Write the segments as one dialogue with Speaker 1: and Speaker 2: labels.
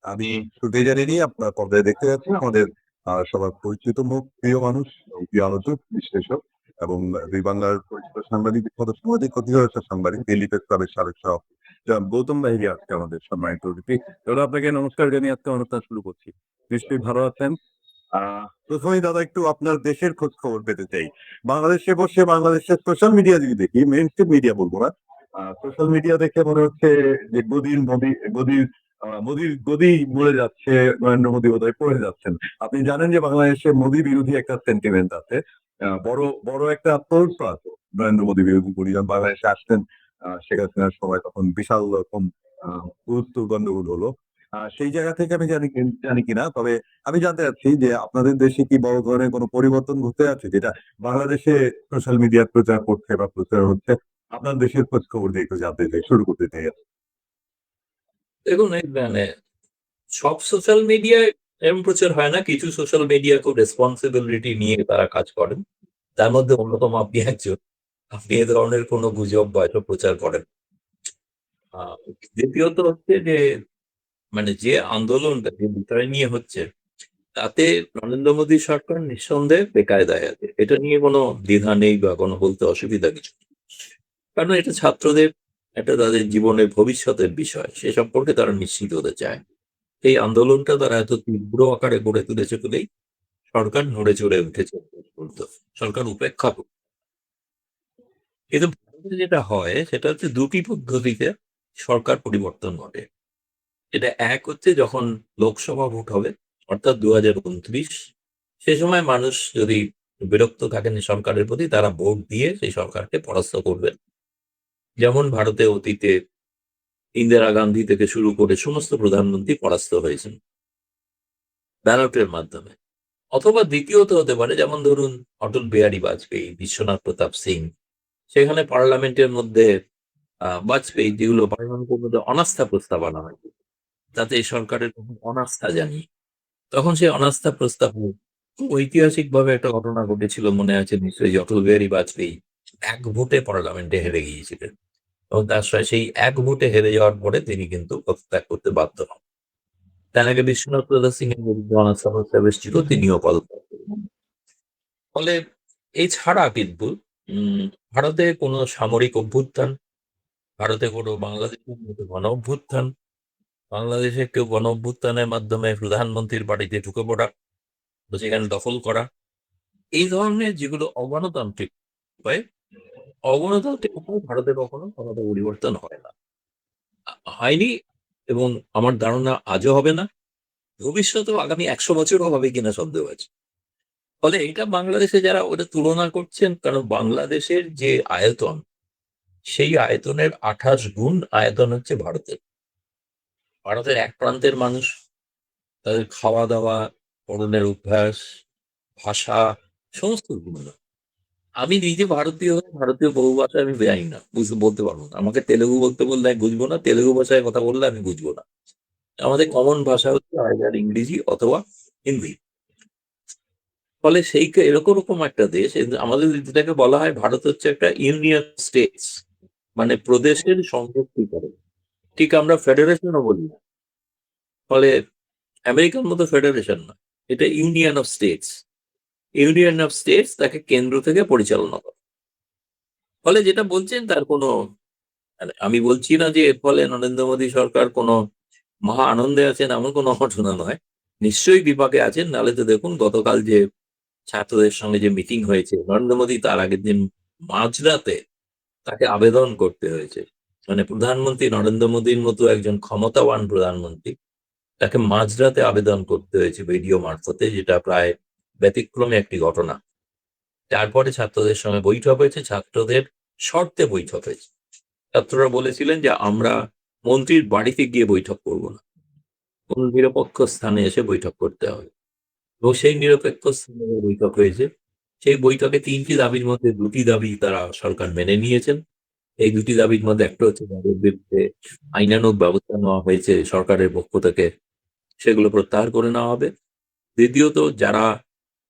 Speaker 1: আমি শুরুতেই জানিয়ে নিই, আপনার পর্দায় দেখতে পাচ্ছেন আমাদের সবার পরিচিত মুখ, প্রিয় মানুষ এবং প্রিয় আলোচক, বিশ্লেষক এবং দুই বাংলার পরিচিত সাংবাদিক, বিখ্যাত সাংবাদিক, অতিথি সাংবাদিক, দিল্লি প্রেস ক্লাবের সাবেক সভাপতি গৌতম বাহিনী আজকে আমাদের সম্মানিত অতিথি। এবার আপনাকে নমস্কার জানিয়ে আজকে অনুষ্ঠান শুরু করছি। নিশ্চয়ই ভালো আছেন। প্রথমেই দাদা একটু আপনার দেশের খোঁজ খবর পেতে চাই। বাংলাদেশে বসে বাংলাদেশের সোশ্যাল মিডিয়া যদি দেখি, মেইন স্ট্রিম মিডিয়া বলবো না, সোশ্যাল মিডিয়া দেখে মনে হচ্ছে যে মোদির গদি মরে যাচ্ছে, নরেন্দ্র মোদী বোধহয় পড়ে যাচ্ছেন। আপনি জানেন যে বাংলাদেশে মোদী বিরোধী একটা সেন্টিমেন্ট আছে, বড় বড় একটা তোলপা আছে নরেন্দ্র মোদী বিরোধী পরিজন বাংলাদেশে আসতেন। শেখ হাসিনার সময় তখন বিশাল রকম গুরুত্ব গন্ডগোল হলো। সেই জায়গা থেকে আমি জানি কিনা, তবে আমি জানতে চাচ্ছি যে আপনাদের দেশে কি বড় ধরনের কোনো পরিবর্তন ঘটতে আছে, যেটা বাংলাদেশে সোশ্যাল মিডিয়ার প্রচার করছে বা প্রচার হচ্ছে। আপনার দেশের খোঁজ খবর দিয়ে একটু জানতে চাই, শুরু করতে চাই।
Speaker 2: দেখুন, মানে সব সোশ্যাল মিডিয়ায় এরকম প্রচার হয় না। কিছু সোশ্যাল মিডিয়া খুব রেসপন্সিবিলিটি নিয়ে তারা কাজ করেন। তার মধ্যে অন্যতম আপনি একজন। আপনি এ ধরনের কোনো গুজব বা এসব প্রচার করেন। দ্বিতীয়ত হচ্ছে যে মানে যে আন্দোলনটা যে বিষয় নিয়ে হচ্ছে, তাতে নরেন্দ্র মোদী সরকার নিঃসন্দেহে বেকায়দায় আছে। এটা নিয়ে কোনো দ্বিধা নেই বা কোনো বলতে অসুবিধা কিছু নেই। কারণ এটা ছাত্রদের একটা তাদের জীবনের ভবিষ্যতের বিষয়, সে সম্পর্কে তারা নিশ্চিত হতে চায়। এই আন্দোলনটা তারা এত তীব্র আকারে গড়ে তুলেছে বলেই সরকার নড়ে চড়ে উঠেছে। সরকার উপেক্ষা করে। কিন্তু ভারতে যেটা হয় সেটা হচ্ছে দুটি পদ্ধতিতে সরকার পরিবর্তন ঘটে। এটা এক হচ্ছে যখন লোকসভা ভোট হবে, অর্থাৎ 2029, সে সময় মানুষ যদি বিরক্ত থাকেন এই সরকারের প্রতি, তারা ভোট দিয়ে সেই সরকারকে পরাস্ত করবেন। যেমন ভারতে অতীতে ইন্দিরা গান্ধী থেকে শুরু করে সমস্ত প্রধানমন্ত্রী পরাস্ত হয়েছেন ব্যালটের মাধ্যমে। অথবা দ্বিতীয়ত হতে পারে, যেমন ধরুন অটল বিহারী বাজপেয়ী, বিশ্বনাথ প্রতাপ সিং, সেখানে পার্লামেন্টের মধ্যে বাজপেয়ী যেগুলো পার্লামেন্টের মধ্যে অনাস্থা প্রস্তাব আনা হয়, তাতে এই সরকারের তখন অনাস্থা জানিয়ে, তখন সেই অনাস্থা প্রস্তাব খুব ঐতিহাসিকভাবে একটা ঘটনা ঘটেছিল, মনে আছে নিশ্চয়ই, যে অটল বিহারী বাজপেয়ী এক ভোটে পার্লামেন্টে হেরে গিয়েছিলেন এবং তার সেই এক ভোটে হেরে যাওয়ার পরে তিনি কিন্তু পদত্যাগ করতে বাধ্য হন। তার আগে বিশ্বনাথ প্রতাপ সিং এর বিরুদ্ধে অনাস্থা প্রস্তাব এসেছিল, তিনিও পদত্যাগ করেন। ফলে এছাড়া কিন্তু উম ভারতে কোনো সামরিক অভ্যুত্থান, ভারতে কোনো বাংলাদেশের মতো গণ অভ্যুত্থান, বাংলাদেশে কেউ গণ অভ্যুত্থানের মাধ্যমে প্রধানমন্ত্রীর বাড়িতে ঢুকে পড়া, তো সেখানে দখল করা, এই ধরনের যেগুলো অগণতান্ত্রিক উপায়, অগণতান্ত্রিক উপায় ভারতে কখনো ক্ষমতা পরিবর্তন হয় না, হয়নি, এবং আমার ধারণা আজও হবে না। ভবিষ্যতেও আগামী 100 বছরও হবে কিনা সন্দেহ আছে। ফলে এটা বাংলাদেশে যারা ওটা তুলনা করছেন, কারণ বাংলাদেশের যে আয়তন, সেই আয়তনের 28 গুণ আয়তন হচ্ছে ভারতের। ভারতের এক প্রান্তের মানুষ, তাদের খাওয়া দাওয়া, পরনের অভ্যাস, ভাষা, সমস্ত ভিন্ন। আমি নিজে ভারতীয় হয়ে ভারতীয় বহু ভাষা আমি জানি না, বলতে পারবো না। আমাকে তেলেগু বলতে বললে আমি বুঝবো না, তেলেগু ভাষায় কথা বললে আমি বুঝবো না। আমাদের কমন ভাষা হচ্ছে আইদার ইংরেজি অথবা হিন্দি। ফলে এরকম রকম একটা দেশ, আমাদের যেটাকে বলা হয় ভারত হচ্ছে একটা ইউনিয়ন স্টেটস, মানে প্রদেশের সংযুক্তিকরণ। ঠিক আমরা ফেডারেশনও বলি না। ফলে আমেরিকার মতো ফেডারেশন না, এটা union of states. Union of states তাকে কেন্দ্র থেকে পরিচালনা করে। ফলে যেটা বলছেন তার কোনো, মানে আমি বলছি না যে এর ফলে নরেন্দ্র মোদী সরকার কোনো মহা আনন্দে আছেন, এমন কোনো ঘটনা নয়। নিশ্চয়ই বিপাকে আছেন। নাহলে তো দেখুন গতকাল যে ছাত্রদের সঙ্গে যে মিটিং হয়েছে, নরেন্দ্র মোদী তার আগের দিন মাঝরাতে তাকে আবেদন করতে হয়েছে। মানে প্রধানমন্ত্রী নরেন্দ্র মোদীর মতো একজন ক্ষমতাবান প্রধানমন্ত্রী, তাকে মাঝরাতে আবেদন করতে হয়েছে ভিডিও মারফতে, যেটা প্রায় ব্যতিক্রমী একটি ঘটনা। তারপরে ছাত্রদের সঙ্গে বৈঠক হয়েছে, ছাত্রদের শর্তে বৈঠক হয়েছে। ছাত্ররা বলেছিলেন যে আমরা মন্ত্রীর বাড়িতে গিয়ে বৈঠক করব না, কোন নিরপেক্ষ স্থানে এসে বৈঠক করতে হবে। এবং সেই নিরপেক্ষ স্থানে বৈঠক হয়েছে। সেই বৈঠকে 3টি দাবির মধ্যে 2টি দাবি তারা সরকার মেনে নিয়েছেন। এই 2টি দাবির মধ্যে একটা হচ্ছে যাদের বিরুদ্ধে আইনানুগ ব্যবস্থা নেওয়া হয়েছে সরকারের পক্ষ থেকে, সেগুলো প্রত্যাহার করে নেওয়া হবে। দ্বিতীয়ত, যারা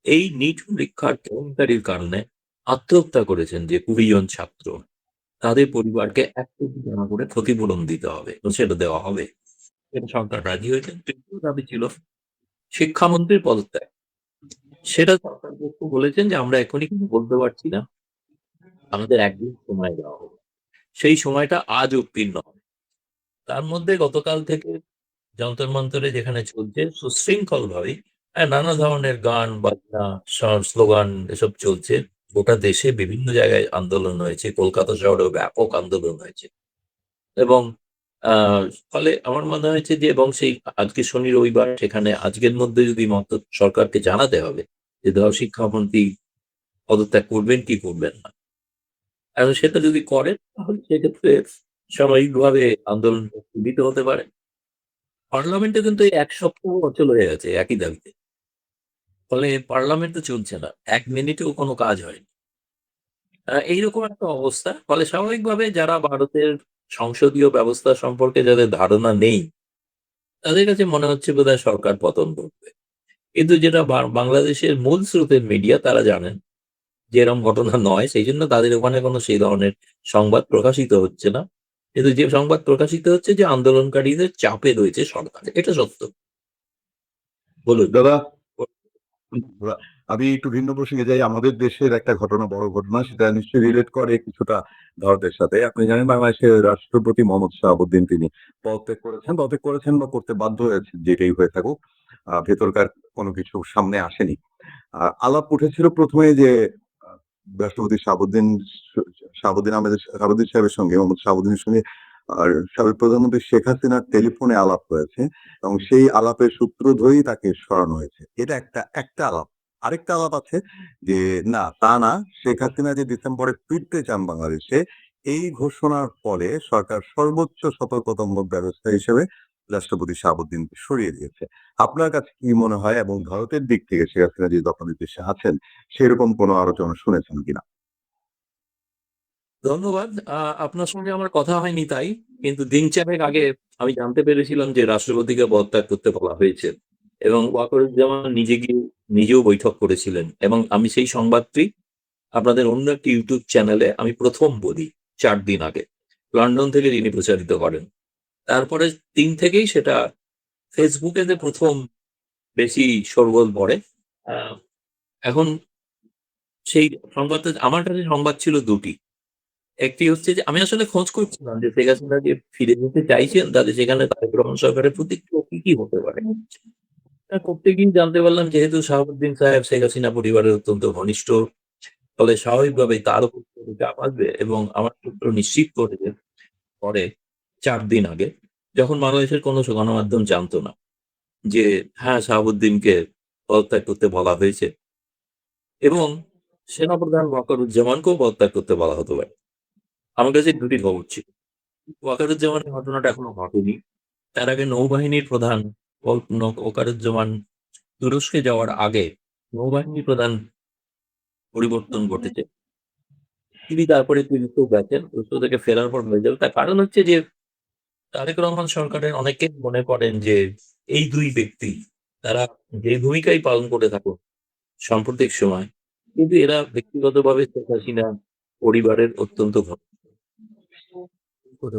Speaker 2: এই নিট পরীক্ষার কেলেঙ্কারির কারণে আত্মহত্যা করেছেন, যে 20 জন ছাত্র, তাদের পরিবারকে 1 কোটি টাকা করে ক্ষতিপূরণ দিতে হবে, তো সেটা দেওয়া হবে। এটা সরকার রাজি হয়েছেন। দাবি ছিল শিক্ষামন্ত্রীর পদত্যাগ। সেটা সরকার পক্ষ বলেছেন যে আমরা এখনই কিছু বলতে পারছি না, আমাদের একদিন সময় দেওয়া হবে। সেই সময়টা আজ উত্তীর্ণ হবে। তার মধ্যে গতকাল থেকে যন্তর মন্তরে যেখানে চলছে সুশৃঙ্খল ভাবে নানা ধরনের গান বাজনা স্লোগান এসব চলছে। গোটা দেশে বিভিন্ন জায়গায় আন্দোলন হয়েছে, কলকাতা শহরেও ব্যাপক আন্দোলন হয়েছে এবং আহ, ফলে আমার মনে হয়েছে যে এবং সেই আজকে শনি রবিবার সেখানে আজকের মধ্যে যদি মত সরকারকে জানাতে হবে যে ধর শিক্ষামন্ত্রী পদত্যাগ করবেন কি করবেন না, আর সেটা যদি করেন তাহলে সেক্ষেত্রে স্বাভাবিকভাবে আন্দোলন দিতে হতে পারে। পার্লামেন্টে কিন্তু এই এক সপ্তাহ অচল হয়ে গেছে একই দাবিতে। ফলে পার্লামেন্ট তো চলছে না, এক মিনিটেও কোনো কাজ হয়নি। এইরকম একটা অবস্থা। ফলে স্বাভাবিকভাবে যারা ভারতের সংসদীয় ব্যবস্থা সম্পর্কে যাদের ধারণা নেই তাদের কাছে মনে হচ্ছে বোধহয় সরকার পতন করবে। কিন্তু যেটা বাংলাদেশের মূল স্রোতের মিডিয়া তারা জানেন যে এরকম ঘটনা নয়, সেই জন্য তাদের ওখানে কোনো সেই ধরনের সংবাদ প্রকাশিত হচ্ছে না। কিন্তু যে সংবাদ প্রকাশিত হচ্ছে যে আন্দোলনকারীদের চাপে রয়েছে সরকার, এটা সত্য। বলুন।
Speaker 1: দাদা, আমি একটু ভিন্ন প্রসঙ্গে যাই। আমাদের দেশের একটা ঘটনা, বড় ঘটনা, সেটা নিশ্চয়ই রিলেট করে কিছুটা ভারতের সাথে। আপনি জানেন বাংলাদেশের রাষ্ট্রপতি মোহাম্মদ শাহাবুদ্দিন তিনি পদত্যাগ করেছেন বা করতে বাধ্য হয়েছেন, যেটাই হয়ে থাকুক। ভেতরকার কোনো কিছু সামনে আসেনি। আলাপ উঠেছিল প্রথমে যে আহ, রাষ্ট্রপতি শাহাবুদ্দিন সাহেবের সঙ্গে, মোহাম্মদ শাহাবুদ্দিনের সঙ্গে আর সাবেক প্রধানমন্ত্রী শেখ হাসিনার টেলিফোনে আলাপ হয়েছে এবং সেই আলাপের সূত্র ধরেই তাকে সরানো হয়েছে। এটা একটা আলাপ। আরেকটা আলাপ আছে যে না, তা না, শেখ হাসিনা যে ডিসেম্বরে ফিরতে চান বাংলাদেশে, এই ঘোষণার ফলে সরকার সর্বোচ্চ সতর্কতামূলক ব্যবস্থা হিসেবে রাষ্ট্রপতি শাহাবুদ্দিনকে সরিয়ে দিয়েছে। আপনার কাছে কি মনে হয়, এবং ভারতের দিক থেকে শেখ হাসিনা যে দখল দেশে আছেন সেরকম কোনো আলোচনা শুনেছেন কিনা?
Speaker 2: ধন্যবাদ। আপনার সঙ্গে আমার কথা হয়নি তাই, কিন্তু দিন চারেক আগে আমি জানতে পেরেছিলাম যে রাষ্ট্রপতিকে পদত্যাগ করতে বলা হয়েছে এবং ওয়াকরুজ্জামান নিজেও বৈঠক করেছিলেন এবং আমি সেই সংবাদটি আপনাদের অন্য একটি ইউটিউব চ্যানেলে আমি প্রথম বলি 4 দিন আগে। লন্ডন থেকে তিনি প্রচারিত করেন। তারপরে 3 থেকেই সেটা ফেসবুকে যে প্রথম বেশি শোরগোল পড়ে। আহ, এখন সেই সংবাদটা আমার কাছে সংবাদ ছিল দুটি। একটি হচ্ছে যে আমি আসলে খোঁজ করছিলাম যে শেখ হাসিনা যে ফিরে যেতে চাইছেন তাহলে সেখানে তারেক রহমান সরকারের প্রতিক্রিয়া কি কি হতে পারে। তা করতে গিয়ে জানতে পারলাম যেহেতু শাহাবুদ্দিন সাহেব শেখ হাসিনা পরিবারের অত্যন্ত ঘনিষ্ঠ, ফলে স্বাভাবিকভাবেই তার উপর একটু চাপ আসবে এবং আমার সূত্র নিশ্চিত করে যে পরে 4 দিন আগে যখন বাংলাদেশের কোনো গণমাধ্যম জানতো না যে হ্যাঁ শাহাবুদ্দিনকে পদত্যাগ করতে বলা হয়েছে এবং সেনাপ্রধান ওয়াকারুজ্জামানকেও পদত্যাগ করতে বলা হতে পারে, আমার কাছে দুটি খবর ছিল। ওয়াকারুজ্জামানের ঘটনাটা এখনো ঘটেনি। তার আগে নৌবাহিনীর প্রধান ওয়াকারুজ্জামান তুরস্কে যাওয়ার আগে নৌবাহিনী প্রধান পরিবর্তন ঘটেছে। তিনি তারপরে তুরস্ক গেছেন, তুরস্ক থেকে ফেরার পর হয়ে যাবে। তার কারণ হচ্ছে যে তারেক রহমান সরকারের অনেকে মনে করেন যে এই দুই ব্যক্তি তারা যে ভূমিকাই পালন করে থাকুক সাম্প্রতিক সময়, কিন্তু এরা ব্যক্তিগতভাবে শেখ হাসিনা পরিবারের অত্যন্ত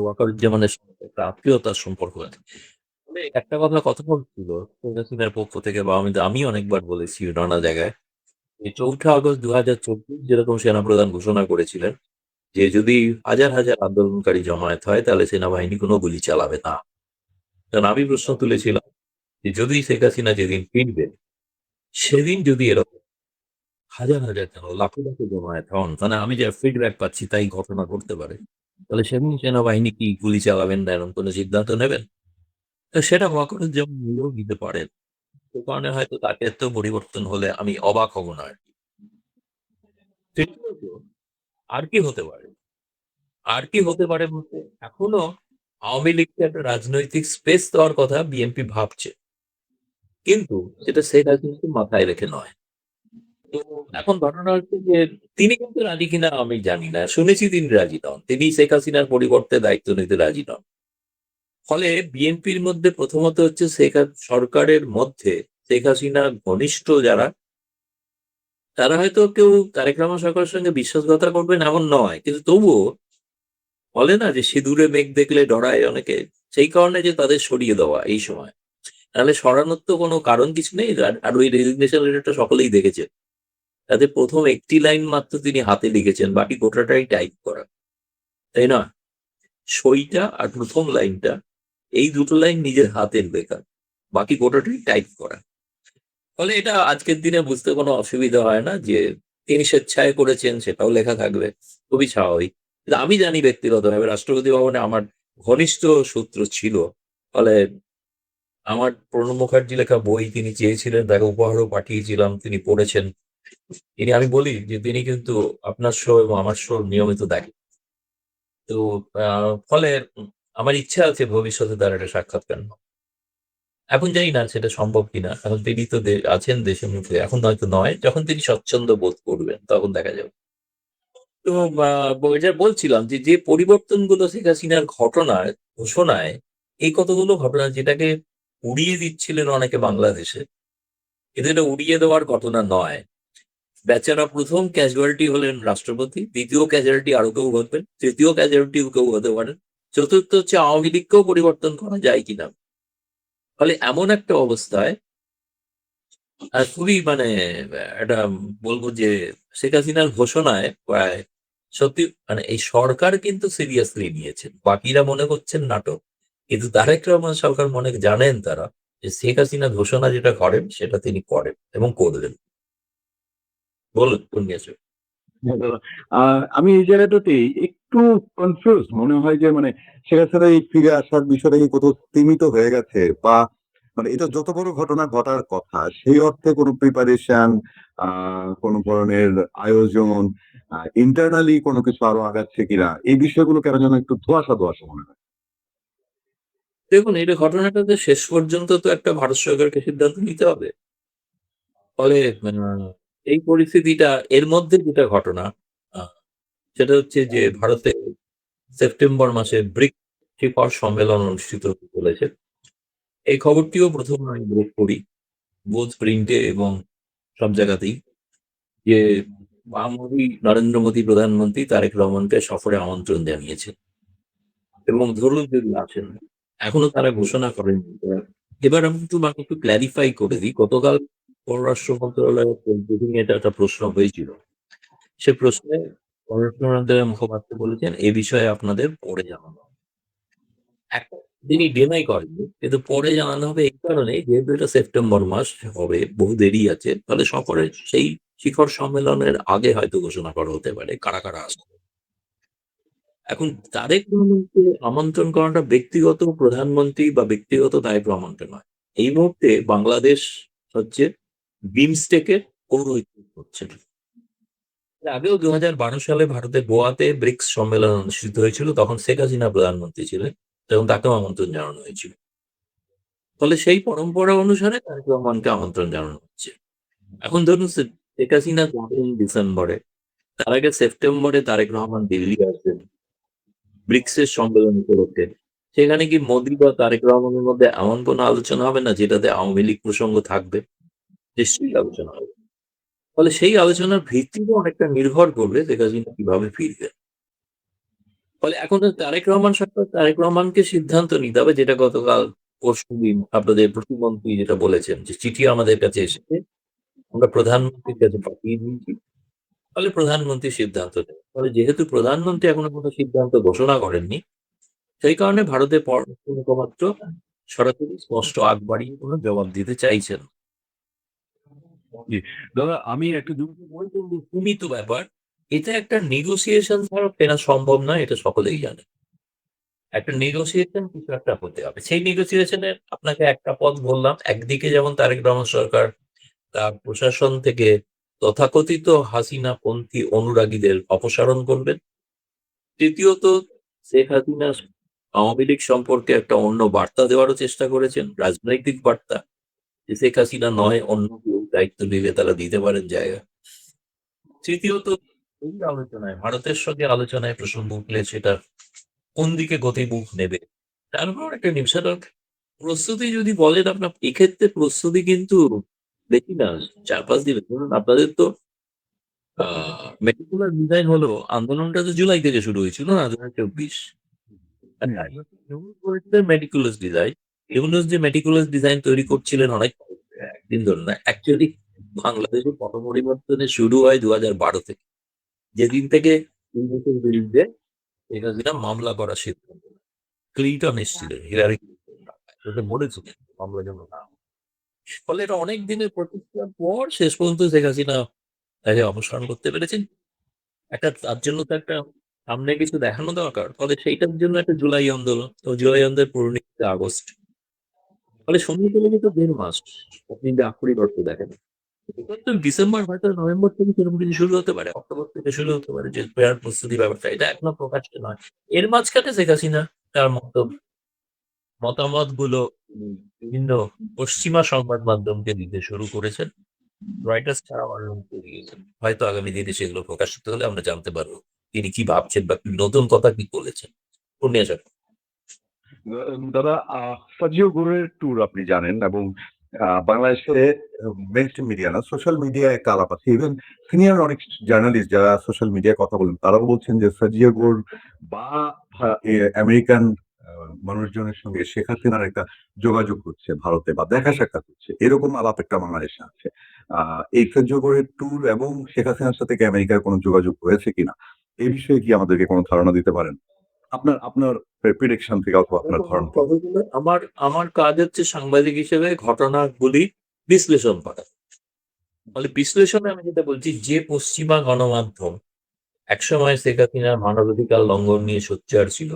Speaker 2: ওয়াকারুজ্জামানের সঙ্গে একটা আত্মীয়তার সম্পর্ক আছে। তবে একটা কথা বলছিল শেখ হাসিনার পক্ষ থেকে বা আমি অনেকবার বলেছি নানা জায়গায়, এই 4ঠা আগস্ট 2024 যেরকম সেনাপ্রধান ঘোষণা করেছিলেন যে যদি হাজার হাজার আন্দোলনকারী জমায়েত হয় তাহলে সেনাবাহিনী কোনো গুলি চালাবে না। কারণ আমি প্রশ্ন তুলেছিলাম যে যদি শেখ হাসিনা যেদিন ফিরবে সেদিন যদি এরকম হাজার হাজার কেন লাখো লাখো জমায়েত হন, মানে আমি যা ফিডব্যাক পাচ্ছি তাই ঘটনা ঘটতে পারে, তাহলে সেদিন সেনাবাহিনী কি গুলি চালাবেন না এরকম কোনো সিদ্ধান্ত নেবেন? তো সেটা ওয়াকরুজ্জামান নিজেও নিতে পারেন। সে কারণে হয়তো তাকে তো পরিবর্তন হলে আমি অবাক হব না আর কি। তৃতীয়ত, আর কি হতে পারে? আর কি হতে পারে বলতে এখনো আওয়ামী লীগকে একটা রাজনৈতিক স্পেস দেওয়ার কথা বিএনপি ভাবছে, কিন্তু সেটা শেখ হাসিনাকে মাথায় রেখে নয়। তো এখন ঘটনা হচ্ছে যে তিনি কিন্তু রাজি কিনা আমি জানি না, শুনেছি তিনি রাজি নন, তিনি শেখ হাসিনার পরিবর্তে দায়িত্ব নিতে রাজি নন। ফলে বিএনপির মধ্যে প্রথমত হচ্ছে সরকারের মধ্যে শেখ হাসিনার ঘনিষ্ঠ যারা তারা হয়তো কেউ তারেক রহমান সরকারের সঙ্গে বিশ্বাসঘাতকতা করবেন এমন নয়, কিন্তু তবুও বলে না যে সিঁদুরে মেঘ দেখলে ডরায় অনেকে, সেই কারণে যে তাদের সরিয়ে দেওয়া এই সময়। তাহলে সরানোর তো কোনো কারণ কিছু নেই। আর ওই রেজিগনেশন লেটারটা সকলেই দেখেছে। তাতে ১ম একটি লাইন মাত্র তিনি হাতে লিখেছেন, বাকি গোটাটাই টাইপ করা। তাই না? সইটা আর ১ম লাইনটা, এই দুটো লাইন নিজের হাতের লেখা। বাকি গোটাটাই টাইপ করা। ফলে এটা আজকের দিনে বুঝতে কোনো অসুবিধা হয় না যে তিনি স্বেচ্ছায় করেছেন, সেটাও লেখা থাকবে। খুবই স্বাভাবিক। কিন্তু আমি জানি ব্যক্তিগতভাবে রাষ্ট্রপতি ভবনে আমার ঘনিষ্ঠ সূত্র ছিল। ফলে আমার প্রণব মুখার্জি লেখা বই তিনি চেয়েছিলেন, তাকে উপহারও পাঠিয়েছিলাম। তিনি পড়েছেন। আমি বলি যে তিনি কিন্তু আপনার শো এবং আমার শো নিয়মিত দেখেন। তো ফলে আমার ইচ্ছা আছে ভবিষ্যতে তার একটা সাক্ষাৎকার নেওয়ার। এখন জানি না সেটা সম্ভব কিনা। এখন তিনি তো আছেন দেশে মুখে। এখন হয়তো নয়। যখন তিনি স্বচ্ছন্দ বোধ করবেন তখন দেখা যাবে। তো যেটা বলছিলাম যে পরিবর্তনগুলো শেখ হাসিনার ঘোষণায় এই কতগুলো ঘটনা যেটাকে উড়িয়ে দিচ্ছিলেন অনেকে বাংলাদেশে। কিন্তু এটা উড়িয়ে দেওয়ার ঘটনা নয়। বেচারা ১ম ক্যাজুয়ালিটি হলেন রাষ্ট্রপতি, ২য় ক্যাজুয়ালিটি আরো কেউ হবেন, ৩য় ক্যাজুয়ালিটিও কেউ হতে পারেন। চতুর্থ হচ্ছে আওয়ামী লীগকেও পরিবর্তন করা যায় কিনা। ফলে এমন একটা অবস্থায় খুবই মানে একটা বলবো যে শেখ হাসিনার ঘোষণায় প্রায় সত্যি মানে এই সরকার কিন্তু সিরিয়াসলি নিয়েছেন। বাকিরা মনে করছেন নাটক। কিন্তু তারেক রহমান সরকার জানেন তারা যে শেখ হাসিনা ঘোষণা যেটা করেন সেটা তিনি করেন এবং করবেন। বলুন কোন নিয়ে
Speaker 3: হ্যাঁ, দাদা। আমি এই জায়গাটাতেই একটু কনফিউজ মনে হয় যে মানে সেখানে এই ফিরে আসার বিষয়টা কি কোথাও সীমিত হয়ে গেছে, বা মানে এটা যত বড় ঘটনা ঘটার কথা সেই অর্থে কোনো প্রিপারেশন, কোনো ধরনের আয়োজন, ইন্টারনালি কোনো কিছু আরো আগাচ্ছে কিনা, এই বিষয়গুলো কেন যেন একটু ধোঁয়াশা ধোঁয়াশা মনে হয়।
Speaker 2: দেখুন, এটা ঘটনাটাতে শেষ পর্যন্ত তো একটা ভারত সরকারকে সিদ্ধান্ত নিতে হবে। ফলে এই পরিস্থিতিটা এর মধ্যে যেটা ঘটনা আ সেটা হচ্ছে যে ভারতে সেপ্টেম্বর মাসে ব্রিক শিখর সম্মেলন অনুষ্ঠিত হতে চলেছে। এই খবরটিও ১ম আমি ব্রেক করি। বোথ প্রিন্টে এবং সব জায়গাতেই যে নরেন্দ্র মোদী প্রধানমন্ত্রী তারেক রহমানকে সফরে আমন্ত্রণ জানিয়েছেন এবং ধরুন যদি আসেন। এখনো তারা ঘোষণা করেননি। এবার আমি একটু ক্লারিফাই করে দিই। গতকাল পররাষ্ট্র মন্ত্রণালয়ের ব্রিফিং এ এটা একটা প্রশ্ন হয়েছিল। সে প্রশ্নে পররাষ্ট্র মন্ত্রণালয়ের মুখপাত্র বলেছেন, "এ বিষয়ে আপনাদের পরে জানানো হবে।" এখন তিনি ডিনাই করেননি। কিন্তু পরে জানানো হবে এই কারণেই যেহেতু এটা সেপ্টেম্বর মাস হবে, বহু দেরি আছে। ফলে সফরের সেই শিখর সম্মেলনের আগে হয়তো ঘোষণা করা হতে পারে কারা আসবে। এখন তারেক রহমানকে আমন্ত্রণ করাটা ব্যক্তিগত প্রধানমন্ত্রী বা ব্যক্তিগত তারেক রহমানকে নয়। এই মুহূর্তে বাংলাদেশ হচ্ছে বিমস্টেকের পৌরোহিত্য করছে। এর আগেও ২০১২ সালে ভারতের গোয়াতে ব্রিক্স সম্মেলন অনুষ্ঠিত হয়েছিল। তখন শেখ হাসিনা প্রধানমন্ত্রী ছিলেন এবং তাকেও আমন্ত্রণ জানানো হয়েছিল। ফলে সেই পরম্পরা অনুসারে তারেক রহমানকে আমন্ত্রণ জানানো হচ্ছে। এখন ধরুন শেখ হাসিনা যাবেন ডিসেম্বরে। তার আগে সেপ্টেম্বরে তারেক রহমান দিল্লি আসবেন ব্রিক্সের সম্মেলন উপলক্ষে। সেখানে কি মোদী বা তারেক রহমানের মধ্যে এমন কোনো আলোচনা হবে না যেটাতে আওয়ামী লীগ প্রসঙ্গ থাকবে? নিশ্চয়ই আলোচনা হবে। ফলে সেই আলোচনার ভিত্তিতে অনেকটা নির্ভর করবে শেখ হাসিনা কিভাবে ফিরবেন। ফলে এখন তো তারেক রহমান সরকার তারেক রহমানকে সিদ্ধান্ত নিতে হবে, যেটা গতকাল পরশুদিন আপনাদের প্রতিমন্ত্রী যেটা বলেছেন যে চিঠি আমাদের কাছে এসেছে। আমরা প্রধানমন্ত্রীর কাছে পাঠিয়ে দিয়েছি। ফলে প্রধানমন্ত্রী সিদ্ধান্ত নেবেন। ফলে যেহেতু প্রধানমন্ত্রী এখনো কোনো সিদ্ধান্ত ঘোষণা করেননি, সেই কারণে ভারতের পররাষ্ট্র মুখপাত্র সরাসরি স্পষ্ট আগ বাড়িয়ে কোনো জবাব দিতে চাইছেন না।
Speaker 3: জি, দাদা আমি একটা
Speaker 2: বলছেন যে সীমিত ব্যাপার। এটা একটা নেগোসিয়েশন ছাড়া ফেরা সম্ভব নয়, এটা সকলেই জানে। একটা নেগোসিয়েশন কিছু একটা হতে হবে। সেই নেগোসিয়েশন এর আপনাকে একটা পথ বললাম। একদিকে যেমন তারেক রহমান সরকার তার প্রশাসন থেকে তথাকথিত হাসিনাপন্থী অনুরাগীদের অপসারণ করবেন। তৃতীয়ত শেখ হাসিনা আওয়ামী লীগ সম্পর্কে একটা অন্য বার্তা দেওয়ারও চেষ্টা করেছেন, রাজনৈতিক বার্তা। যে শেখ হাসিনা নয় অন্য কেউ দায়িত্ব নিলে তারা দিতে পারেন জায়গা। তৃতীয়ত এই আলোচনায় ভারতের সঙ্গে আলোচনায় প্রসঙ্গ উঠলে সেটা কোন দিকে গতিমুখ নেবে তার উপর একটা নির্ভর। প্রস্তুতি যদি বলেন আপনার এক্ষেত্রে প্রস্তুতি কিন্তু দেখি না ৪-৫ দিন ধরুন আপনাদের তো মেটিকুলার ডিজাইন হলো আন্দোলনটা তো জুলাই থেকে শুরু হয়েছিল না ২০২৪ মেটিকুলাস ডিজাইন ইউনূস যে মেটিকুলাস ডিজাইন তৈরি করছিলেন অনেক একদিন ধরে না। অ্যাকচুয়ালি বাংলাদেশে পট পরিবর্তনের শুরু হয় 2012 থেকে। যেদিন থেকে ইউনূসের বিরুদ্ধে শেখ হাসিনা মামলা করার সিদ্ধান্ত নেয়। ক্লিনটন এসেছিলেন, হিলারি ক্লিনটন বলেছিলেন মামলা যেন না হয়। ফলে এটা অনেক দিনের প্রচেষ্টার পর শেষ পর্যন্ত শেখ হাসিনা তাকে অপসারণ করতে পেরেছেন। তার জন্য তো একটা সামনে কিছু দেখানো দরকার। ফলে সেইটার জন্য একটা জুলাই আন্দোলন। তো জুলাই আন্দোলনের পরিণতি আগস্ট। ফলে সময় চলে যেত 1.5 মাস। আপনি যদি আক্ষরিক অর্থ দেখেন। এটা তো ডিসেম্বর হয়তো নভেম্বর থেকে সেরকম কিছু শুরু হতে পারে। অক্টোবর থেকে শুরু হতে পারে যে প্রেয়ার প্রস্তুতি ব্যাপারটা। এটা এখনো প্রকাশ্যে নয়। এর মাঝখানে শেখ হাসিনা তার মতামতগুলো বিভিন্ন পশ্চিমা সংবাদ মাধ্যমকে দিতে শুরু করেছেন। রয়টার্স ছাড়াও আরো অনেকে দিয়েছেন। হয়তো আগামী দিনে সেগুলো প্রকাশিত হলে আমরা জানতে পারবো তিনি কি ভাবছেন বা নতুন কথা কি বলেছেন। পূর্ণিয়া স্যার।
Speaker 3: দাদা, সাজিও গুরুর ট্যুর আপনি জানেন, এবং বাংলাদেশে মেইনস্ট্রিম মিডিয়া না, সোশ্যাল মিডিয়ায় একটা আলাপ আছে। ইভেন সিনিয়র অনেক জার্নালিস্ট যারা সোশ্যাল মিডিয়ায় কথা বলেন তারাও বলছেন যে সাজিও গুর বা আমেরিকান মানুষজনের সঙ্গে শেখ হাসিনার একটা যোগাযোগ হচ্ছে ভারতে, বা দেখা সাক্ষাৎ হচ্ছে, এরকম আলাপ একটা বাংলাদেশে আছে। এই সাজিও গুরের ট্যুর এবং শেখ হাসিনার সাথে কি আমেরিকার কোনো যোগাযোগ হয়েছে কিনা, এই বিষয়ে কি আমাদেরকে কোনো ধারণা দিতে পারেন? আপনার আপনার প্রেডিকশন থেকে অথবা আপনার ধারণা।
Speaker 2: আমার আমার কাজ হচ্ছে সাংবাদিক হিসেবে ঘটনাগুলি বিশ্লেষণ করা। ফলে বিশ্লেষণে আমি যেটা বলছি, যে পশ্চিমা গণমাধ্যম একসময় শেখ হাসিনার মানবাধিকার লঙ্ঘন নিয়ে সোচ্চার ছিল,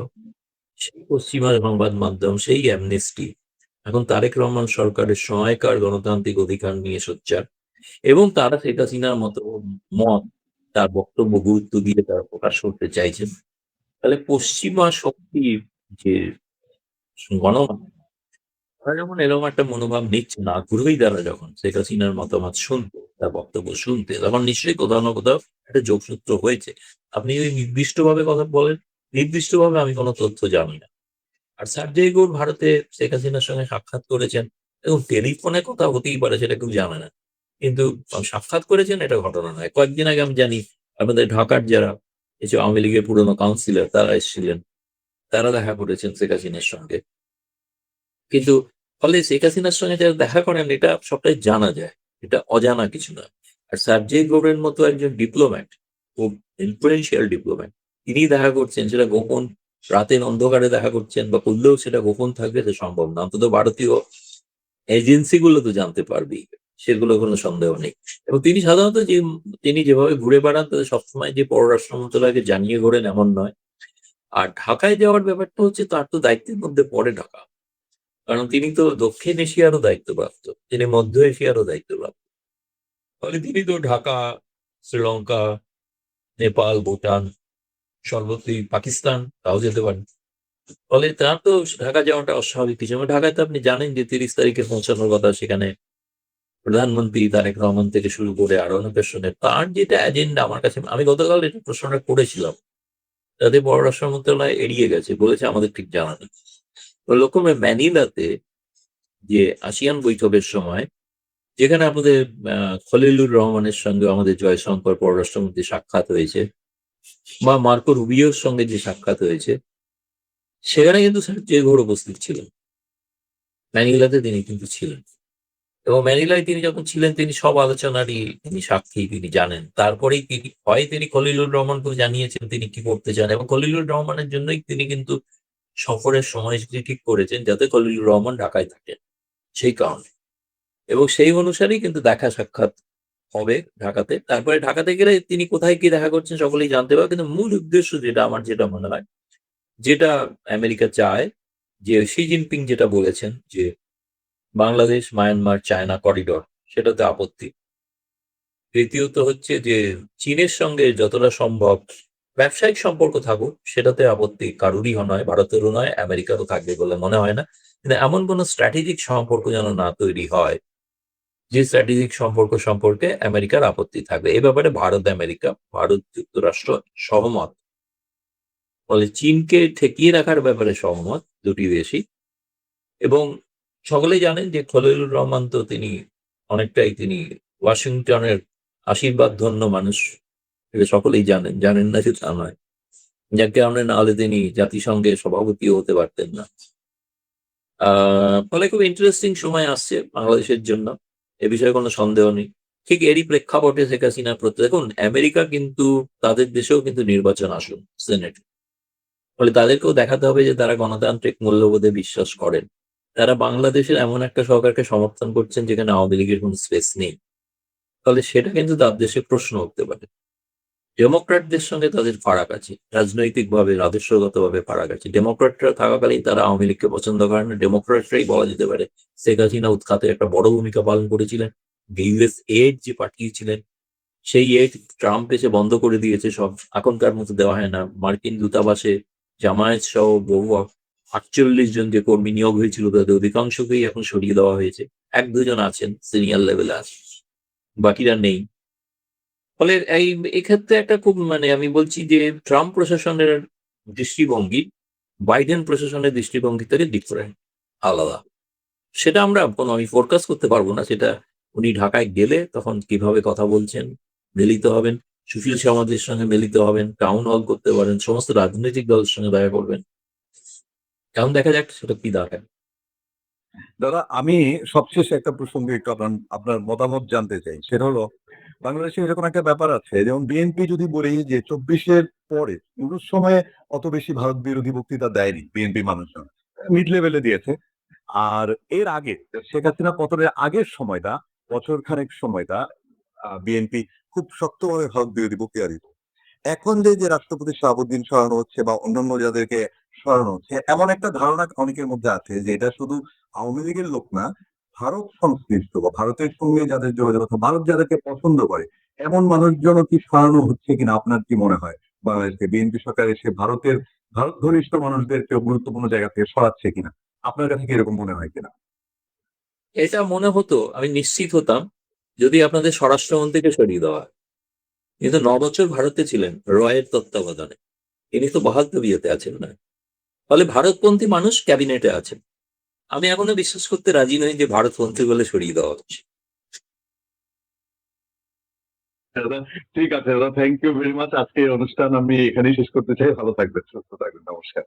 Speaker 2: সেই পশ্চিমা সংবাদ মাধ্যম, সেই অ্যামনেস্টি এখন তারেক রহমান সরকারের সময়কার গণতান্ত্রিক অধিকার নিয়ে সোচ্চার, এবং তারা শেখ হাসিনার মতো মত, তার বক্তব্য গুরুত্ব দিয়ে তারা প্রকাশ করতে চাইছেন। তাহলে পশ্চিমা শক্তি যে গণমাধ্যম, তারা যখন এরকম একটা মনোভাব নিচ্ছে না, আগ্রহী তারা যখন শেখ হাসিনার মতামত শুনতে, তার বক্তব্য শুনতে, তখন নিশ্চয়ই কোথাও না কোথাও একটা যোগসূত্র হয়েছে। আপনি যদি নির্দিষ্টভাবে কথা বলেন, নির্দিষ্টভাবে আমি কোনো তথ্য জানি না। আর সার্জেই গৌর ভারতে শেখ হাসিনার সঙ্গে সাক্ষাৎ করেছেন এবং টেলিফোনে কথা হতেই পারে, সেটা কেউ জানে না। কিন্তু সাক্ষাৎ করেছেন এটা ঘটনা নয়। কয়েকদিন আগে আমি জানি আমাদের ঢাকার যারা এসব আওয়ামী লীগের পুরনো কাউন্সিলর তারা এসেছিলেন, তারা দেখা করেছেন শেখ হাসিনার সঙ্গে। কিন্তু ফলে শেখ হাসিনার সঙ্গে যারা দেখা করেন এটা সবটাই জানা যায়। এটা অজানা কিছু না। আর সার্জেই গৌড়ের মতো একজন ডিপ্লোম্যাট, খুব ইনফ্লুয়েন্সিয়াল ডিপ্লোম্যাট, তিনি দেখা করছেন সেটা গোপন, রাতের অন্ধকারে দেখা করছেন বা করলেও সেটা গোপন থাকবে, এটা সম্ভব না। অন্তত ভারতীয় এজেন্সি গুলো তো জানতে পারবেই। সেগুলো কোনো সন্দেহ নেই। এবং তিনি সাধারণত তিনি যেভাবে ঘুরে বেড়ান তাতে সবসময় যে পররাষ্ট্র মন্ত্রণালয়কে জানিয়ে ঘোরেন এমন নয়। আর ঢাকায় যাওয়ার ব্যাপারটা হচ্ছে তার তো দায়িত্বের মধ্যে পড়ে ঢাকা। কারণ তিনি তো দক্ষিণ এশিয়ারও দায়িত্বপ্রাপ্ত, তিনি মধ্য এশিয়ারও দায়িত্বপ্রাপ্ত। ফলে তিনি তো ঢাকা, শ্রীলঙ্কা, নেপাল, ভুটান, সর্বত্রই পাকিস্তান তাও যেতে পারেন। ফলে তার তো ঢাকা যাওয়াটা অস্বাভাবিক কিছু নয়। ঢাকায় তো আপনি জানেন যে 30 তারিখে পৌঁছানোর কথা, সেখানে প্রধানমন্ত্রী তারেক রহমান থেকে শুরু করে আরো অনেকের সঙ্গে তার যেটা এজেন্ডা, আমার কাছে, আমি গতকাল এটা প্রশ্নটা করেছিলাম, তাদের পররাষ্ট্র মন্ত্রণালয় এড়িয়ে গেছে, বলেছে আমাদের ঠিক জানা নেই। ওরকম ম্যানিলাতে যে আসিয়ান বৈঠকের সময়, যেখানে আমাদের খলিলুর রহমানের সঙ্গে আমাদের জয়শঙ্কর পররাষ্ট্রমন্ত্রী সাক্ষাৎ হয়েছে, বা মার্কো রুবিওর সঙ্গে যে সাক্ষাৎ হয়েছে, সেখানে কিন্তু স্যার যে ঘোর উপস্থিত ছিলেন। ম্যানিলাতে তিনি কিন্তু ছিলেন, এবং ম্যানিলায় তিনি যখন ছিলেন তিনি সব আলোচনারই তিনি সাক্ষী, তিনি জানেন। তারপরেই তিনি খলিলুর রহমানকে জানিয়েছেন তিনি কি করতে চান, এবং খলিলুর রহমানের জন্যই তিনি কিন্তু সফরের সময়সূচি ঠিক করেছেন যাতে খলিলুর রহমান ঢাকায় থাকেন, সেই কারণে। এবং সেই অনুসারেই কিন্তু দেখা সাক্ষাৎ হবে ঢাকাতে। তারপরে ঢাকাতে গেলে তিনি কোথায় কি দেখা করছেন সকলেই জানতে পারবে। কিন্তু মূল উদ্দেশ্য যেটা, আমার যেটা মনে হয়, যেটা আমেরিকা চায়, যে শি জিনপিং যেটা বলেছেন যে বাংলাদেশ, মায়ানমার, চায়না করিডোর, সেটাতে আপত্তি। তৃতীয়ত হচ্ছে যে চীনের সঙ্গে যতটা সম্ভব ব্যবসায়িক সম্পর্ক থাকুক, সেটাতে আপত্তি কারুরই নয়, ভারতেরও নয়, আমেরিকারও থাকবে বলে মনে হয় না। কিন্তু এমন কোনো স্ট্র্যাটেজিক সম্পর্ক যেন না তৈরি হয় যে স্ট্র্যাটেজিক সম্পর্ক সম্পর্কে আমেরিকার আপত্তি থাকবে। এ ব্যাপারে ভারত যুক্তরাষ্ট্র সহমত। ফলে চীনকে ঠেকিয়ে রাখার ব্যাপারে সহমত দুটি দেশই। এবং সকলেই জানেন যে খলিলুর রহমান তো তিনি অনেকটাই তিনি ওয়াশিংটনের আশীর্বাদ ধন্য মানুষ, এটা সকলেই জানেন, জানেন না যে তা নয়। যার কারণে না হলে তিনি জাতিসংঘের সভাপতিও হতে পারতেন না। ফলে খুব ইন্টারেস্টিং সময় আসছে বাংলাদেশের জন্য, এ বিষয়ে কোনো সন্দেহ নেই। ঠিক এরই প্রেক্ষাপটে শেখ হাসিনার প্রতি দেখুন, আমেরিকা কিন্তু তাদের দেশেও কিন্তু নির্বাচন আসুন সেনেট, ফলে তাদেরকেও দেখাতে হবে যে তারা গণতান্ত্রিক মূল্যবোধে বিশ্বাস করেন। তারা বাংলাদেশের এমন একটা সরকারকে সমর্থন করছেন যেখানে আওয়ামী লীগের কোনো স্পেস নেই। ফলে সেটা কিন্তু তার দেশে প্রশ্ন উঠতে পারে। ডেমোক্র্যাটদের সঙ্গে তাদের ফারাক আছে। রাজনৈতিকভাবে, আদর্শগতভাবে ফারাক আছে। ডেমোক্র্যাটরা থাকাকালীন তারা আওয়ামী লীগকে পছন্দ করে না। ডেমোক্র্যাটরাই বলা যেতে পারে শেখ হাসিনা উৎখাতে একটা বড় ভূমিকা পালন করেছিলেন। ইউএস এইড যে পাঠিয়েছিলেন, সেই এইড ট্রাম্প এসে বন্ধ করে দিয়েছে সব। এখনকার মতো দেওয়া হয় না। মার্কিন দূতাবাসে জামায়াত সহ বহু ৪৮ জন যে কর্মী নিয়োগ হয়েছিল তাদের অধিকাংশকেই এখন সরিয়ে দেওয়া হয়েছে। ১-২ জন আছেন, সিনিয়র লেভেলে আছেন। বাকিরা নেই। ফলে এক্ষেত্রে একটা খুব আমি বলছি যে ট্রাম্প প্রশাসনের দৃষ্টিভঙ্গি বাইডেন প্রশাসনের দৃষ্টিভঙ্গি থেকে ডিফারেন্ট, আলাদা। সেটা আমি ফোরকাস্ট করতে পারবো না। সেটা উনি ঢাকায় গেলে তখন কিভাবে কথা বলছেন, মিলিত হবেন, সুশীল সমাজের সঙ্গে মিলিত হবেন, টাউন হল করতে পারেন, সমস্ত রাজনৈতিক দলের সঙ্গে দেখা করবেন। এখন দেখা যাক সেটা কি দাঁড়ায়।
Speaker 3: দাদা, আমি সবশেষে একটা প্রসঙ্গে একটু আপনার মতামত জানতে চাই। সেটা হলো, বাংলাদেশে এরকম একটা ব্যাপার আছে, যেমন বিএনপি যদি বলি যে ২৪-এর পরে কোন সময়ে অত বেশি ভারত বিরোধী বক্তৃতা দেয়নি বিএনপি মানুষজন, মিড লেভেলে দিয়েছে। আর এর আগে শেখ হাসিনা পতনের আগের সময়টা, বছর খানেক সময়টা, বিএনপি খুব শক্তভাবে ভারত বিরোধী বক্তৃতা দিত। এখন যে রাষ্ট্রপতি শাহাবুদ্দিন সরানো হচ্ছে বা অন্যান্য যাদেরকে সরানো হচ্ছে, এমন একটা ধারণা অনেকের মধ্যে আছে যে এটা শুধু আওয়ামী লীগের লোক না, ভারত সংশ্লিষ্ট বা ভারতের সঙ্গে যাদের যোগাযোগ আছে, ভারত যাদেরকে পছন্দ করে, এমন মানুষজনও কি সরানো হচ্ছে কিনা আপনার কি মনে হয়? বাংলাদেশকে বিএনপি সরকার এসে ভারত ঘনিষ্ঠ মানুষদেরকে গুরুত্বপূর্ণ জায়গা থেকে সরাচ্ছে কিনা? আপনার কাছে কি এরকম মনে হয় কিনা?
Speaker 2: এটা মনে হতো, আমি নিশ্চিত হতাম যদি আপনাদের স্বরাষ্ট্রমন্ত্রীকে সরিয়ে দেওয়া হয়। কিন্তু ৯ বছর ভারতে ছিলেন রয়ের তত্ত্বাবধানে। তিনি তো বহাল তবিয়তে আছেন না। ফলে ভারতপন্থী মানুষ ক্যাবিনেটে আছেন। আমি এখনো বিশ্বাস করতে রাজি নই যে ভারতপন্থী বলে সরিয়ে দেওয়া হচ্ছে।
Speaker 3: দাদা, ঠিক আছে দাদা, থ্যাংক ইউ ভেরি মাচ। আজকে এই অনুষ্ঠান আমি এখানেই শেষ করতে চাই। ভালো থাকবেন, সুস্থ থাকবেন, নমস্কার।